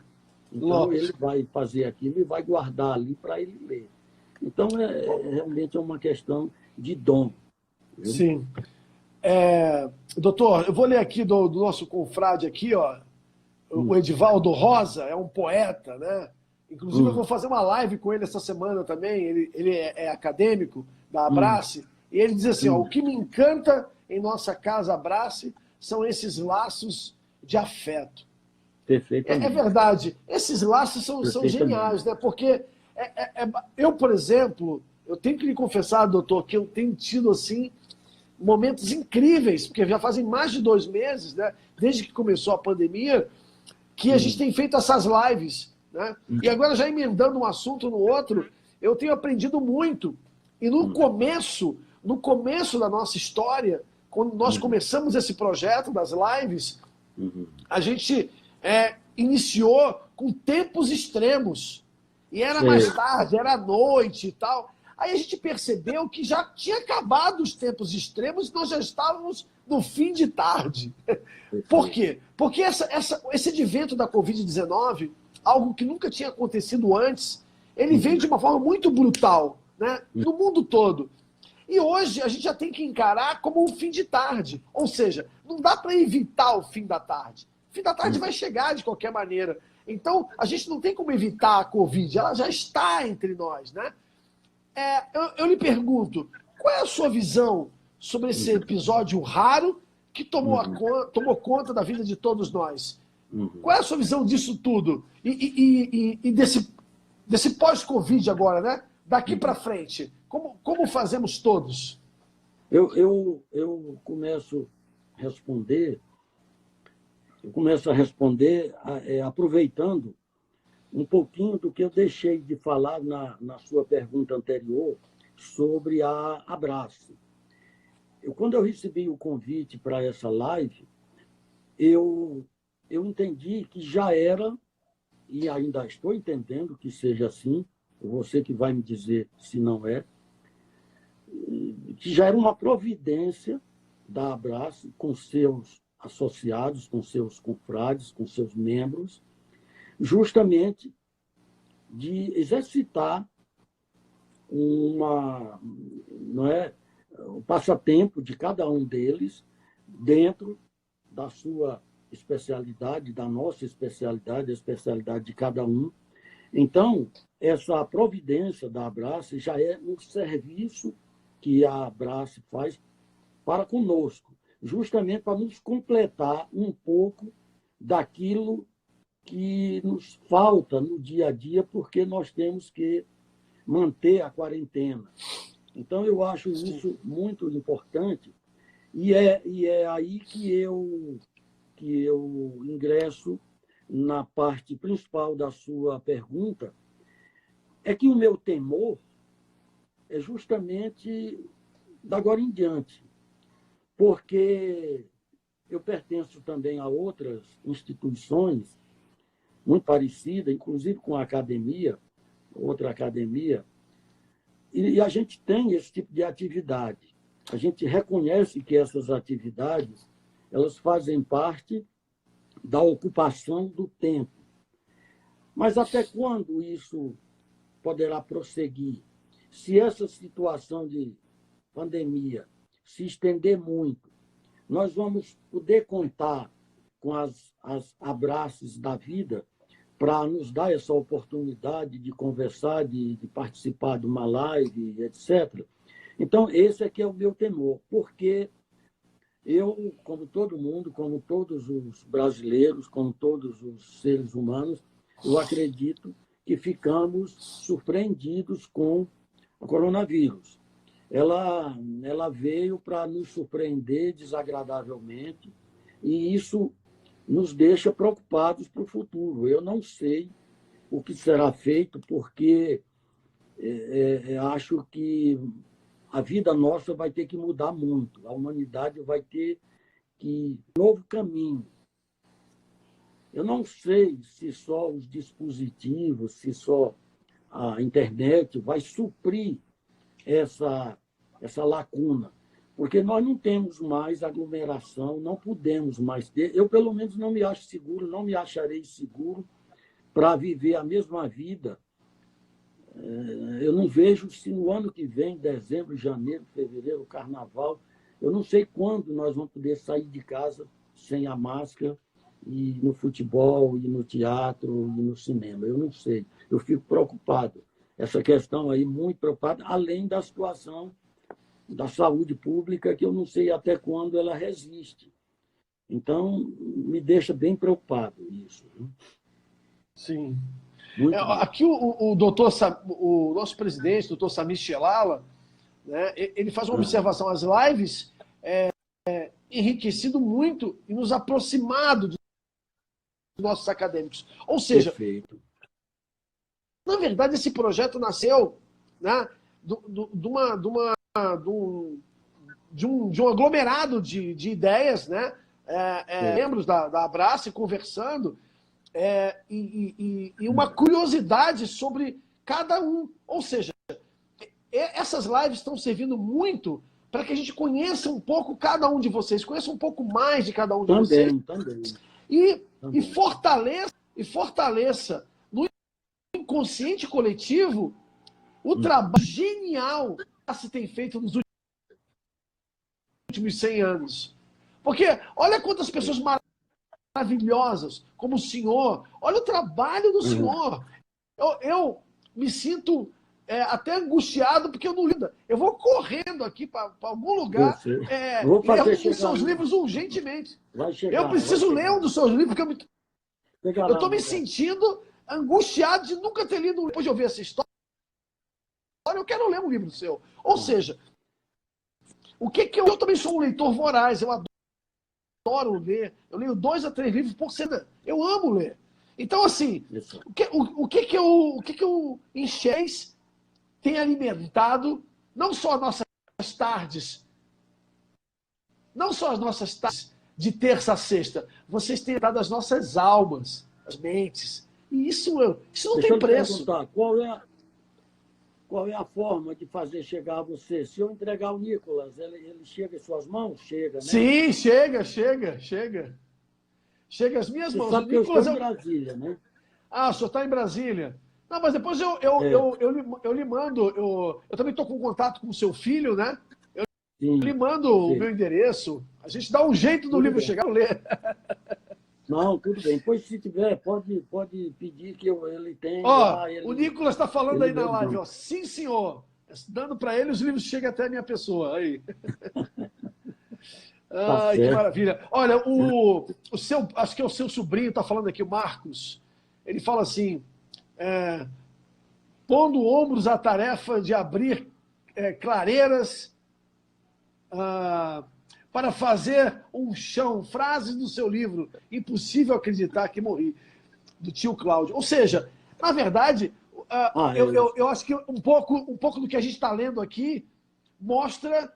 S2: Então, ele vai fazer aquilo e vai guardar ali para ele ler. Então, realmente é uma questão de dom. Viu?
S1: Sim. Doutor, eu vou ler aqui do nosso confrade aqui, ó. O Edivaldo Rosa é um poeta, né? Inclusive, eu vou fazer uma live com ele essa semana também. Ele é acadêmico da Abrace. E ele diz assim, ó, o que me encanta em nossa casa Abrace são esses laços de afeto.
S2: Perfeitamente.
S1: É verdade. Esses laços são geniais, né? Porque eu, por exemplo, eu tenho que lhe confessar, doutor, que eu tenho tido, assim, momentos incríveis, porque já fazem mais de 2 meses, né? Desde que começou a pandemia, que a gente tem feito essas lives, né? E agora, já emendando um assunto no outro, eu tenho aprendido muito. E no começo da nossa história, quando nós começamos esse projeto das lives, a gente iniciou com tempos extremos. E era mais tarde, era noite e tal. Aí a gente percebeu que já tinha acabado os tempos extremos e nós já estávamos no fim de tarde. Por quê? Porque esse advento da Covid-19, algo que nunca tinha acontecido antes, ele veio de uma forma muito brutal, né? No mundo todo. E hoje a gente já tem que encarar como um fim de tarde. Ou seja, não dá para evitar o fim da tarde. O fim da tarde vai chegar de qualquer maneira. Então, a gente não tem como evitar a Covid, ela já está entre nós, né? Eu lhe pergunto, qual é a sua visão sobre esse episódio raro que tomou conta da vida de todos nós? Qual é a sua visão disso tudo? E desse pós-Covid agora, né? Daqui para frente, como fazemos todos?
S2: Eu começo a responder aproveitando um pouquinho do que eu deixei de falar na sua pergunta anterior sobre a Abrace. Quando eu recebi o convite para essa live, eu entendi que já era, e ainda estou entendendo que seja assim, você que vai me dizer se não é, que já era uma providência da Abrace com seus associados, com seus confrades, com seus membros, justamente de exercitar o passatempo de cada um deles dentro da sua especialidade, da nossa especialidade, a especialidade de cada um. Então, essa providência da Abrace já é um serviço que a Abrace faz para conosco, justamente para nos completar um pouco daquilo que nos falta no dia a dia, porque nós temos que manter a quarentena. Então, eu acho isso muito importante, e é aí que eu ingresso na parte principal da sua pergunta, é que o meu temor é justamente da agora em diante, porque eu pertenço também a outras instituições muito parecida, inclusive com a academia, outra academia, e a gente tem esse tipo de atividade. A gente reconhece que essas atividades elas fazem parte da ocupação do tempo. Mas até quando isso poderá prosseguir? Se essa situação de pandemia se estender muito, nós vamos poder contar com as abraços da vida para nos dar essa oportunidade de conversar, de participar de uma live, etc. Então, esse aqui é o meu temor, porque eu, como todo mundo, como todos os brasileiros, como todos os seres humanos, eu acredito que ficamos surpreendidos com o coronavírus. Ela veio para nos surpreender desagradavelmente, e isso nos deixa preocupados para o futuro. Eu não sei o que será feito, porque acho que a vida nossa vai ter que mudar muito. A humanidade vai ter que um novo caminho. Eu não sei se só os dispositivos, se só a internet vai suprir essa lacuna, porque nós não temos mais aglomeração, não podemos mais ter. Eu, pelo menos, não me acho seguro, não me acharei seguro para viver a mesma vida. Eu não vejo se no ano que vem, dezembro, janeiro, fevereiro, carnaval, eu não sei quando nós vamos poder sair de casa sem a máscara e ir no futebol, e no teatro, e no cinema. Eu não sei. Eu fico preocupado. Essa questão aí, muito preocupada, além da situação da saúde pública, que eu não sei até quando ela resiste. Então, me deixa bem preocupado isso.
S1: Sim.
S2: Muito mesmo.
S1: Aqui o nosso presidente, o doutor Samir Shelala, né, ele faz uma observação. As lives enriquecido muito e nos aproximado dos nossos acadêmicos. Ou seja,
S2: Perfeito.
S1: na verdade, esse projeto nasceu, né, de um aglomerado de ideias, né, membros da Abrace conversando, e uma curiosidade sobre cada um. Ou seja, essas lives estão servindo muito para que a gente conheça um pouco cada um de vocês, conheça um pouco mais de cada um de vocês.
S2: Também.
S1: E fortaleça no inconsciente coletivo o trabalho genial que se tem feito nos últimos 100 anos. Porque olha quantas pessoas maravilhosas, como o senhor, olha o trabalho do senhor. Eu me sinto até angustiado, porque eu não lido. Eu vou correndo aqui para algum lugar ler um dos seus livros urgentemente. Eu preciso ler um dos seus livros, porque eu estou me sentindo angustiado de nunca ter lido um livro. Depois de ouvir essa história, eu quero ler um livro seu. Ou seja, o que eu também sou um leitor voraz, eu adoro ler, eu leio 2 a 3 livros por semana, eu amo ler. Então, assim, o que eu enxergo tem alimentado não só as nossas tardes, de terça a sexta, vocês têm dado as nossas almas, as mentes. E isso não tem preço.
S2: Qual é a forma de fazer chegar a você? Se eu entregar o Nicolas, ele chega em suas mãos? Chega, né?
S1: Sim, chega. Chega às minhas mãos.
S2: Sabe que Nicolas, eu estou em Brasília, né?
S1: Ah, o senhor está em Brasília. Não, mas depois eu lhe mando. Eu também estou com contato com o seu filho, né? Eu lhe mando o meu endereço. A gente dá um jeito do livro chegar a ler.
S2: Não, tudo bem. Depois, se tiver, pode pedir que ele tenha.
S1: O Nicolas está falando aí na live. Ó. Sim, senhor. Dando para ele, os livros chegam até a minha pessoa. Aí. Ai, que maravilha. Olha, acho que é o seu sobrinho está falando aqui, o Marcos. Ele fala assim, pondo ombros à tarefa de abrir clareiras para fazer um chão. Frases do seu livro, Impossível Acreditar que Morri, do tio Cláudio. Ou seja, na verdade, eu acho que um pouco do que a gente está lendo aqui mostra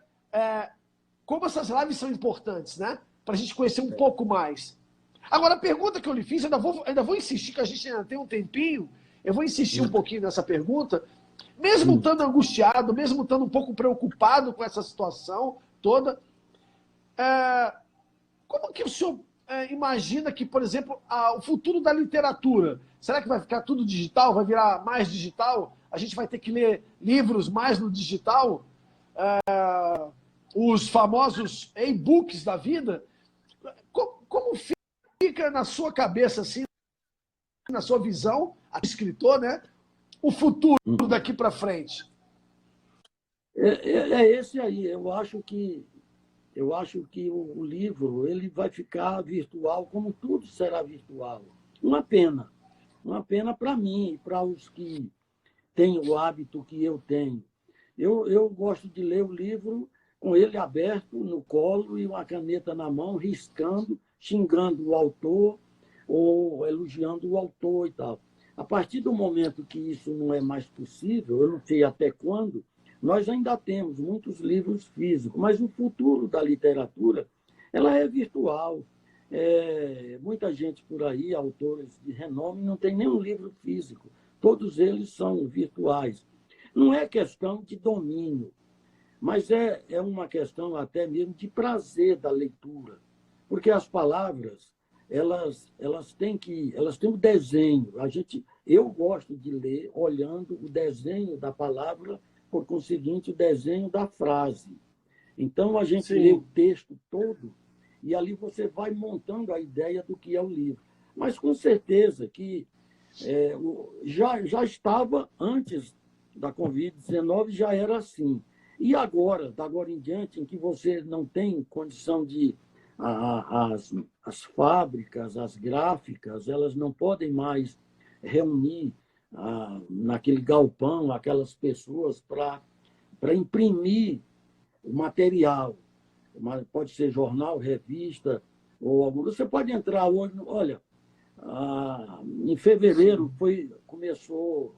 S1: como essas lives são importantes, né? Para a gente conhecer um pouco mais. Agora, a pergunta que eu lhe fiz, ainda vou insistir, que a gente ainda tem um tempinho, eu vou insistir um pouquinho nessa pergunta, mesmo estando angustiado, mesmo estando um pouco preocupado com essa situação toda, como que o senhor imagina que, por exemplo, o futuro da literatura, será que vai ficar tudo digital, vai virar mais digital? A gente vai ter que ler livros mais no digital? Os famosos e-books da vida? Como fica na sua cabeça, assim, na sua visão, a escritor, né? O futuro daqui para frente?
S2: Esse aí. Eu acho que o livro ele vai ficar virtual, como tudo será virtual. Uma pena para mim e para os que têm o hábito que eu tenho. Eu gosto de ler o livro com ele aberto no colo e uma caneta na mão, riscando, xingando o autor ou elogiando o autor e tal. A partir do momento que isso não é mais possível, eu não sei até quando, nós ainda temos muitos livros físicos, mas o futuro da literatura ela é virtual. Muita gente por aí, autores de renome, não tem nenhum livro físico. Todos eles são virtuais. Não é questão de domínio, mas é uma questão até mesmo de prazer da leitura. Porque as palavras, elas têm um desenho. Eu gosto de ler olhando o desenho da palavra, por conseguinte, o desenho da frase. Então, a gente lê o texto todo e ali você vai montando a ideia do que é o livro. Mas, com certeza, que já estava antes da Covid-19, já era assim. E agora, da agora em diante, em que você não tem condição de... As fábricas, as gráficas, elas não podem mais reunir naquele galpão aquelas pessoas para imprimir o material. Pode ser jornal, revista, ou algum. Você pode entrar hoje, olha, em fevereiro começou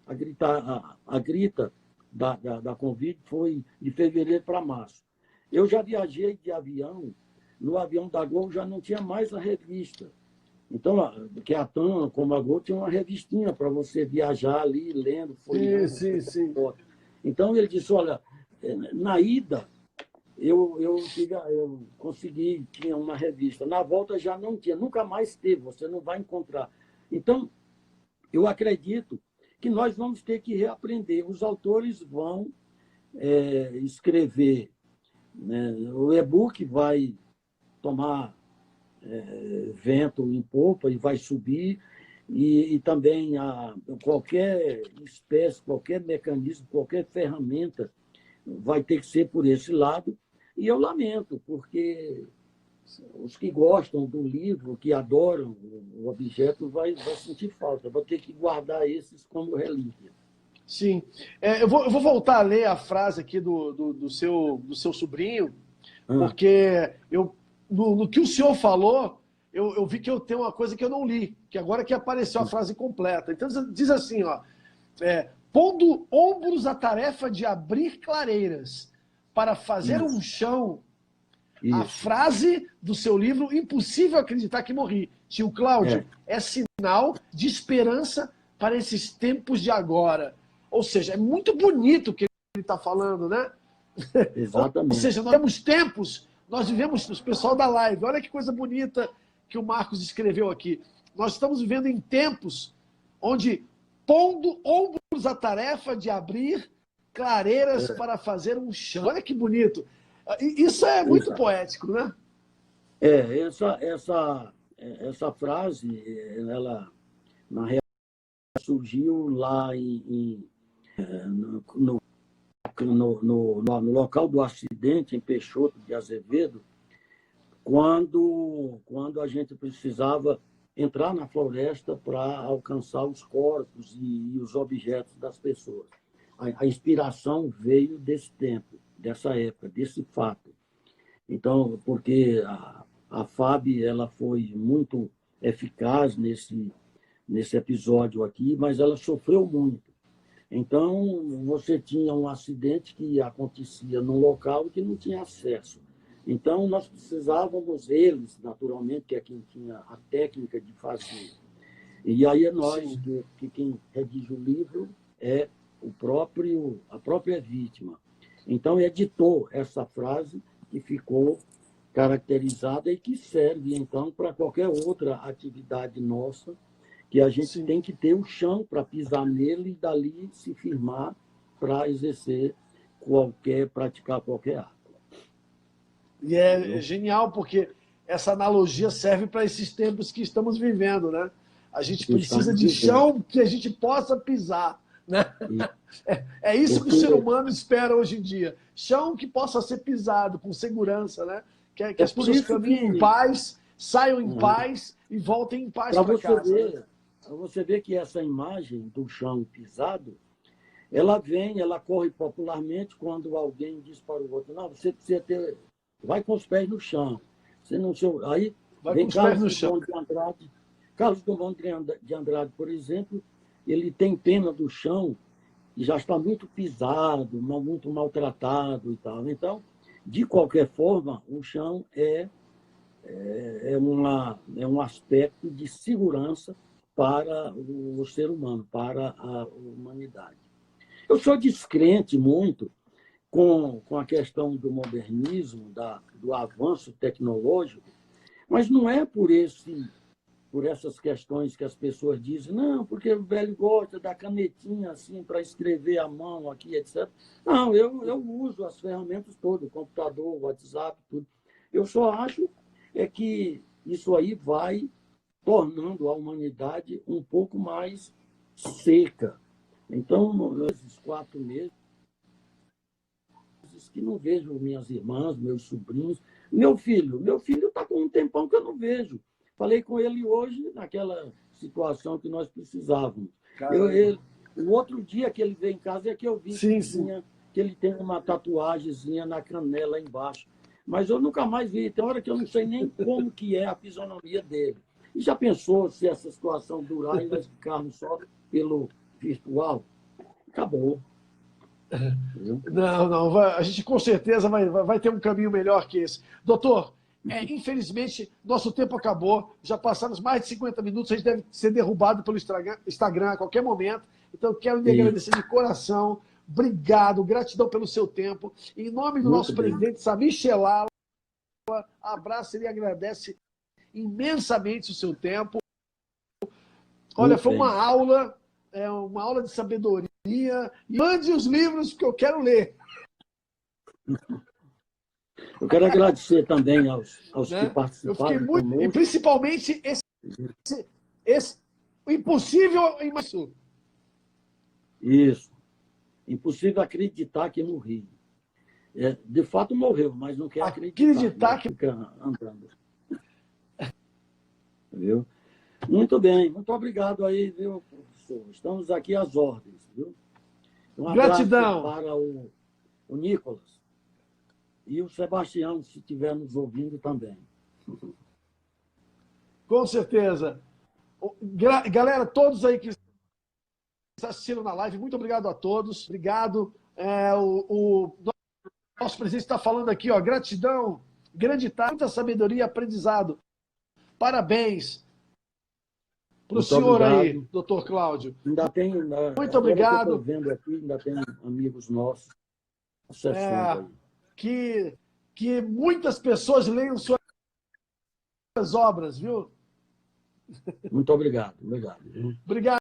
S2: a gritar, a grita da Covid foi de fevereiro para março. Eu já viajei de avião, no avião da Gol já não tinha mais a revista. Então, que a TAM, como a Gol, tinha uma revistinha para você viajar ali, lendo, folheando.
S1: Sim.
S2: Então, ele disse, olha, na ida, eu consegui, tinha uma revista. Na volta já não tinha, nunca mais teve, você não vai encontrar. Então, eu acredito que nós vamos ter que reaprender. Os autores vão escrever, né? O e-book vai tomar vento em popa e vai subir, e também qualquer espécie, qualquer mecanismo, qualquer ferramenta vai ter que ser por esse lado. E eu lamento, porque os que gostam do livro, que adoram o objeto, vai sentir falta, vai ter que guardar esses como relíquia.
S1: Sim. Eu vou voltar a ler a frase aqui do seu sobrinho, porque no que o senhor falou, eu vi que eu tenho uma coisa que eu não li, que agora que apareceu a frase completa. Então diz assim, ó, pondo ombros à tarefa de abrir clareiras para fazer um chão. Isso. A frase do seu livro, Impossível Acreditar que Morri. Tio Cláudio, é sinal de esperança para esses tempos de agora. Ou seja, é muito bonito o que ele está falando, né?
S2: Exatamente.
S1: Ou seja, nós temos tempos, nós vivemos, o pessoal da live, olha que coisa bonita que o Marcos escreveu aqui. Nós estamos vivendo em tempos onde, pondo ombros à tarefa de abrir clareiras para fazer um chão. Olha que bonito. Isso é muito poético, né?
S2: Essa frase, ela, na realidade, surgiu lá no local do acidente, em Peixoto de Azevedo, quando a gente precisava entrar na floresta para alcançar os corpos e os objetos das pessoas. A inspiração veio desse tempo, dessa época, desse fato. Então, porque a FAB ela foi muito eficaz nesse episódio aqui, mas ela sofreu muito. Então, você tinha um acidente que acontecia num local que não tinha acesso. Então, nós precisávamos, eles, naturalmente, que é quem tinha a técnica de fazer. E aí nós, que quem redige o livro é a própria vítima. Então, editou essa frase que ficou caracterizada e que serve, então, para qualquer outra atividade nossa, que a gente tem que ter o chão para pisar nele e dali se firmar para exercer praticar qualquer ato.
S1: E é genial, porque essa analogia serve para esses tempos que estamos vivendo, né? A gente precisa de chão que a gente possa pisar, né? É isso que o ser humano espera hoje em dia. Chão que possa ser pisado com segurança, né? Que as pessoas caminhem em paz, saiam em paz e voltem em paz para casa.
S2: Para você ver que essa imagem do chão pisado, ela vem, ela corre popularmente quando alguém diz para o outro, não, você precisa ter, vai com os pés no chão. Você não, aí
S1: Vai com
S2: vem
S1: os pés no chão.
S2: Carlos Drummond de Andrade, por exemplo, ele tem pena do chão e já está muito pisado, muito maltratado e tal. Então, de qualquer forma, o chão é um aspecto de segurança para o ser humano, para a humanidade. Eu sou descrente muito com a questão do modernismo, do avanço tecnológico, mas não é por essas questões que as pessoas dizem, não, porque o velho gosta da canetinha assim para escrever à mão aqui, etc. Não, eu uso as ferramentas todas, o computador, o WhatsApp, tudo. Eu só acho que isso aí vai tornando a humanidade um pouco mais seca. Então, esses 4 meses que não vejo minhas irmãs, meus sobrinhos. Meu filho está com um tempão que eu não vejo. Falei com ele hoje, naquela situação que nós precisávamos. O outro dia que ele veio em casa é que eu vi que ele tem uma tatuagemzinha na canela embaixo. Mas eu nunca mais vi. Tem hora que eu não sei nem como que é a fisionomia dele. E já pensou se essa situação durar e nós ficarmos só pelo virtual? Acabou.
S1: Não, a gente com certeza vai ter um caminho melhor que esse. Doutor, infelizmente, nosso tempo acabou, já passamos mais de 50 minutos, a gente deve ser derrubado pelo Instagram a qualquer momento, então eu quero lhe agradecer de coração, obrigado, gratidão pelo seu tempo, em nome do nosso presidente Samir Shelala, abraço, ele agradece imensamente o seu tempo. Olha, foi uma aula de sabedoria. E mande os livros que eu quero ler.
S2: Eu quero agradecer também aos que participaram.
S1: Eu fiquei muito, e principalmente esse impossível
S2: Isso. Impossível acreditar que morri. De fato morreu, mas não quer acreditar que fica andando. Viu? Muito bem, muito obrigado aí, viu, professor? Estamos aqui às ordens, viu? Um abraço para o Nicolas e o Sebastião, se estiver nos ouvindo também.
S1: Com certeza. Galera, todos aí que assistiram na live, muito obrigado a todos. Obrigado. O nosso presidente está falando aqui, ó, gratidão, grande tarde, muita sabedoria e aprendizado. Parabéns para o senhor aí, doutor Cláudio.
S2: Ainda tem,
S1: muito obrigado.
S2: Estou vendo aqui, ainda tem amigos nossos acessando aí.
S1: Que muitas pessoas leiam suas obras, viu?
S2: Muito obrigado.
S1: Obrigado.